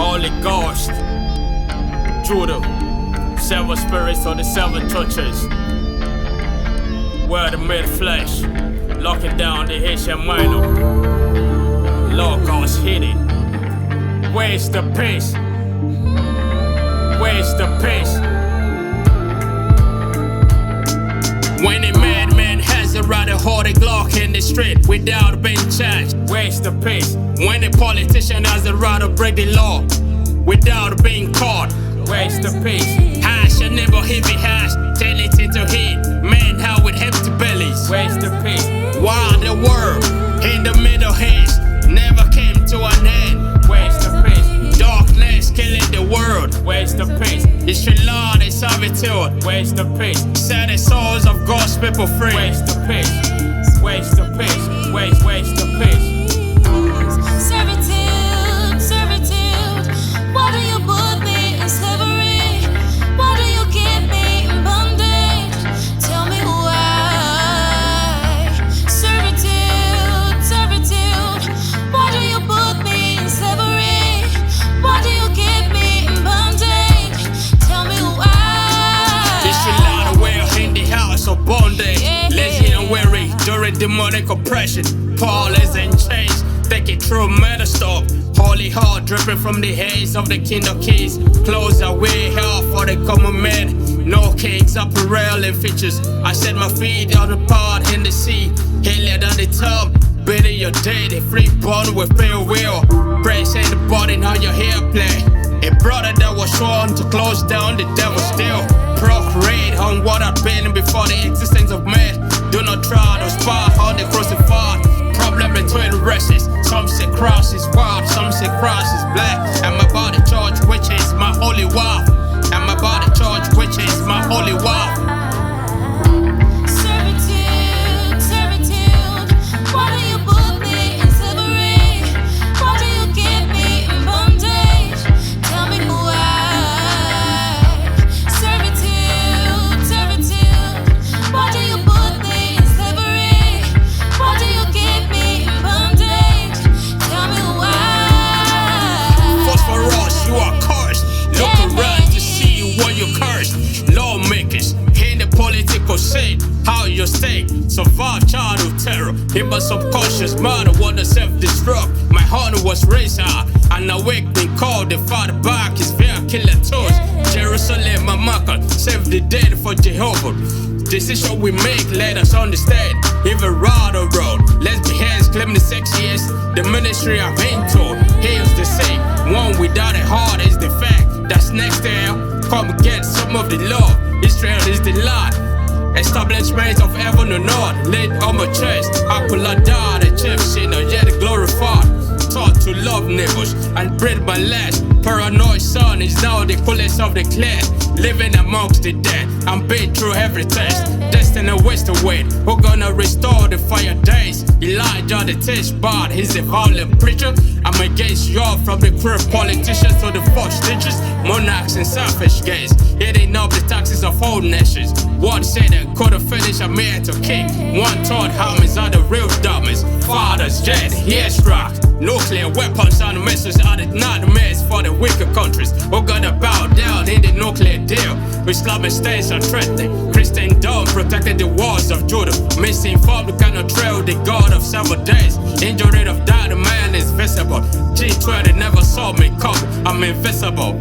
Holy Ghost, Judah, seven spirits of the seven churches. Word made flesh, locking down the Haitian minor. Lord God's hidden. Where's the peace? Where's the peace? When a madman has a rather hard Glock in the street without being charged, where's the peace? When a politician has a rather break the law without being caught, where's the peace? Hash a never heavy hash, tell it into heat, man how with empty bellies, where's the peace? While the world in the middle hands never came to an end, where's the peace? Darkness killing the world, where's the peace? It's your Lord and servitude, where's the peace? Set the souls of God's people free, where's the peace? Where's the peace? Where's the peace? Servitude, servitude, why do you put me in slavery? Why do you keep me in bondage? Tell me why. Servitude, servitude, why do you put me in slavery? Why do you keep me in bondage? Tell me why. It's a lot of well in the house of bondage, lazy and weary during demonic oppression. Paul is in chains, taking through metal stop. Holy heart dripping from the haze of the King of Kings. Clothes are way out for the common man. No kings, apparel and features. I set my feet on the pot in the sea. Healer than the tub, bitter your day. The free born with pale will. Praise and the body on your hair play. A brother that was sworn to close down the devil still. Procreate on what I've been before the existence of man. Do not try to spot on the crucified. Problem between races. Some say cross is white, some say cross is black. And my body church, which is my holy wife. And my body church, which is my holy wife. Servitude, servitude, why do you put me in slavery? Why do you keep me in bondage? Tell me why. Servitude, servitude, why do you put me in slavery? Why do you keep me in bondage? Tell me why. Phosphorus, you are cursed. Look around to see what you cursed. Lawmakers in the political scene, how you stay, survive childhood terror. In my subconscious mind, I wanna self-destruct. My honor was raised high, and awakening called the father back. His fear killer tools. Jerusalem, my marker, save the dead for Jehovah. Decision we make, let us understand. Even ride or road, lesbians claim the sexiest. The ministry I'm into, heals the sick. One without a heart is the fact that's next to hell. Come get some of the love. Israel is the Lord. Establishment of heaven and earth, laid on my chest. I could not die, the chief sinner, yet glorified. Taught to love neighbors and breathe my last. Paranoid son is now the coolest of the class. Living amongst the dead, I'm been through every test. Destined waste away, who gonna restore the fire days? Elijah the taste bad, he's a violent preacher. I'm against y'all, from the cruel politicians to the false teachers. Monarchs and selfish gays, eating up the taxes of all nations. One said that couldn't finish, I'm here to king. One thought Hammers are the real dummies. Fathers, jet, here's rock. Nuclear weapons and missiles are the nightmares for the weaker countries. We're gonna bow down in the nuclear deal. Islamic states are threatening. Christendom protected the walls of Judah. Misinformed cannot trail the God of 7 days. Injury of dying man is visible. G20 never saw me come, I'm invisible.